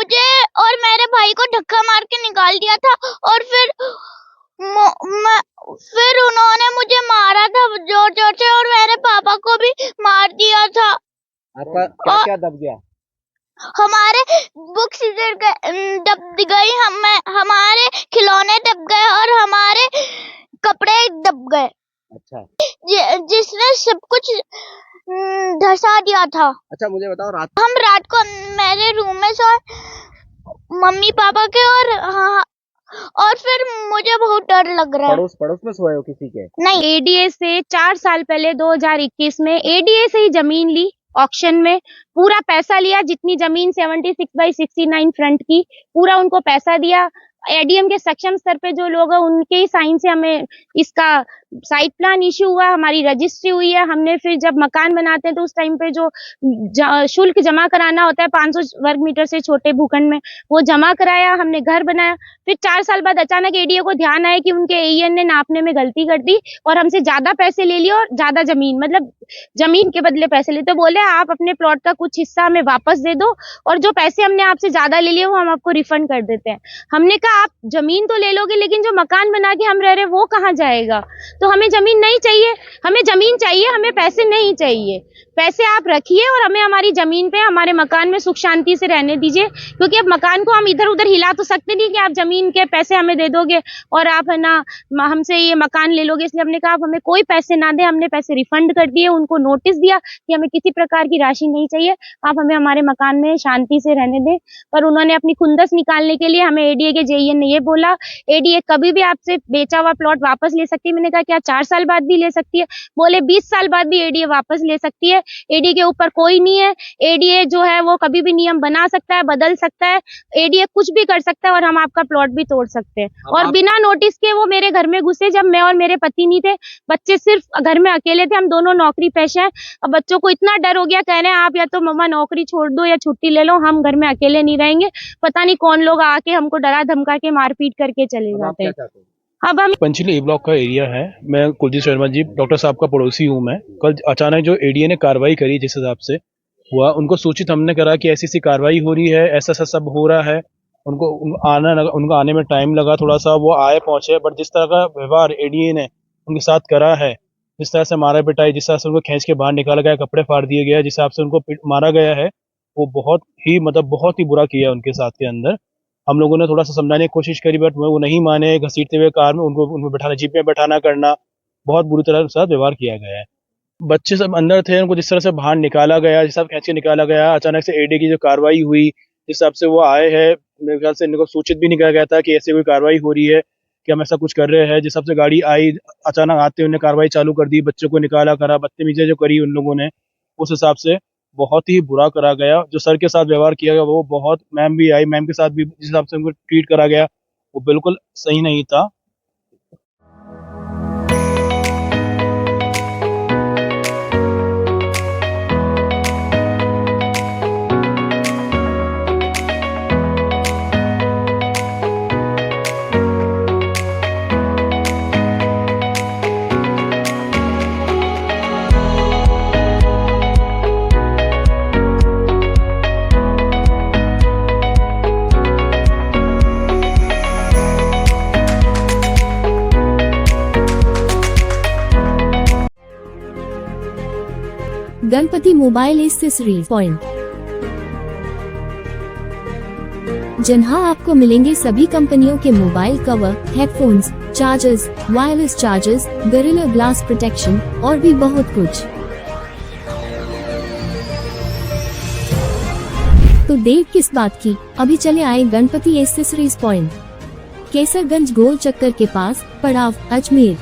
मुझे और मेरे भाई को धक्का मार के निकाल दिया था और फिर उन्होंने मुझे मारा था जोर जोर से और मेरे पापा को भी मार दिया था। आपका क्या क्या दब गया? हमारे बुक्स दब गई, हमारे खिलौने दब गए और हमारे कपड़े दब गए। अच्छा, जिसने सब कुछ धसा दिया था। अच्छा मुझे बताओ, हम रात को मेरे रूम में सोए, मम्मी पापा के और फिर मुझे बहुत डर लग रहा है। पड़ोस में सोए हो किसी के? नहीं। एडीए से 4 साल पहले 2021 में एडीए से ही जमीन ली ऑक्शन में, पूरा पैसा लिया, जितनी जमीन 76/69 फ्रंट की, पूरा उनको पैसा दिया। एडीएम के सक्षम स्तर पे जो लोग हैं उनके ही साइन से हमें इसका साइट प्लान इश्यू हुआ, हमारी रजिस्ट्री हुई है। हमने फिर जब मकान बनाते हैं तो उस टाइम पे जो शुल्क जमा कराना होता है 500 वर्ग मीटर से छोटे भूखंड में, वो जमा कराया, हमने घर बनाया। फिर 4 साल बाद अचानक एडीए को ध्यान आया कि उनके एईएन ने नापने में गलती कर दी और हमसे ज्यादा पैसे ले लिए और ज्यादा जमीन, मतलब जमीन के बदले पैसे ले। तो बोले आप अपने प्लॉट का कुछ हिस्सा हमें वापस दे दो और जो पैसे हमने आपसे ज्यादा ले लिए वो हम आपको रिफंड कर देते हैं। हमने कहा आप जमीन तो ले लोगे लेकिन जो मकान बना के हम रह रहे वो कहाँ जाएगा? तो हमें जमीन नहीं चाहिए, हमें जमीन चाहिए, हमें पैसे नहीं चाहिए। पैसे आप रखिए और हमें हमारी जमीन पे, हमारे मकान में सुख शांति से रहने दीजिए, क्योंकि अब मकान को हम इधर उधर हिला तो सकते नहीं कि आप जमीन के पैसे हमें दे दोगे और आप है ना हमसे ये मकान ले लोगे। इसलिए हमने कहा आप हमें कोई पैसे ना दे, हमने पैसे रिफंड कर दिए, उनको नोटिस दिया कि हमें किसी प्रकार की राशि नहीं चाहिए, आप हमें हमारे मकान में शांति से रहने दें। पर उन्होंने अपनी खुंदस निकालने के लिए हमें एडीए के जेईएन ने ये बोला, एडीए कभी भी आपसे बेचा हुआ प्लॉट वापस ले सकती है। मैंने कहा क्या 4 साल बाद भी ले सकती है? बोले 20 साल बाद भी एडीए वापस ले सकती है, एडीए के ऊपर कोई नहीं है, एडीए जो है वो कभी भी नियम बना सकता है, बदल सकता है, एडीए कुछ भी कर सकता है और हम आपका प्लॉट भी तोड़ सकते हैं। और बिना नोटिस के वो मेरे घर में घुसे, जब मैं और मेरे पति नहीं थे, बच्चे सिर्फ घर में अकेले थे, हम दोनों नौकरी पेशा है। अब बच्चों को इतना डर हो गया, कह रहे हैं आप या तो मम्मा नौकरी छोड़ दो या छुट्टी ले लो, हम घर में अकेले नहीं रहेंगे। पता नहीं कौन लोग आके हमको डरा धमका के मारपीट करके चले जाते हैं। अब हम पंचली ए ब्लॉक का एरिया है, मैं कुलजीत शर्मा जी डॉक्टर साहब का पड़ोसी हूँ। मैं कल अचानक जो एडीए ने कार्रवाई करी, जिस हिसाब से हुआ, उनको सूचित हमने करा कि ऐसी ऐसी कार्रवाई हो रही है, ऐसा ऐसा सब हो रहा है। उनको आने में टाइम लगा थोड़ा सा, वो आए पहुंचे, बट जिस तरह का व्यवहार एडीए ने उनके साथ करा है, जिस तरह से मारा पिटाई, जिस तरह से उनको खींच के बाहर निकाला गया, कपड़े फाड़ दिए गए, जिस हिसाब से उनको मारा गया है, वो बहुत ही बुरा किया उनके साथ के अंदर। हम लोगों ने थोड़ा सा समझाने की कोशिश करी, बट वो नहीं माने। घसीटते हुए कार में उनको बैठाना, जीप में बैठाना करना, बहुत बुरी तरह के साथ व्यवहार किया गया है। बच्चे सब अंदर थे, उनको जिस तरह से बाहर निकाला गया, जिस हिसाब खींच के निकाला गया, अचानक से एडीए की जो कार्रवाई हुई, जिस हिसाब से वो आए हैं, मेरे ख्याल से इनको सूचित भी नहीं किया गया था कि ऐसे कोई कार्रवाई हो रही है, कि हम ऐसा कुछ कर रहे हैं। जिस हिसाब से गाड़ी आई, अचानक आते उन्होंने कार्रवाई चालू कर दी, बच्चों को निकाला करा, बदतमीजी जो करी उन लोगों ने, उस हिसाब से बहुत ही बुरा करा गया। जो सर के साथ व्यवहार किया गया वो बहुत, मैम भी आई, मैम के साथ भी जिस हिसाब से उनको ट्रीट करा गया वो बिल्कुल सही नहीं था। गणपति मोबाइल एक्सेसरीज पॉइंट, जहां आपको मिलेंगे सभी कंपनियों के mobile cover, headphones, chargers, wireless chargers, gorilla glass protection और भी बहुत कुछ। तो देर किस बात की, अभी चले आए गणपति एक्सेसरीज पॉइंट, केसरगंज गोल चक्कर के पास, पड़ाव, अजमेर।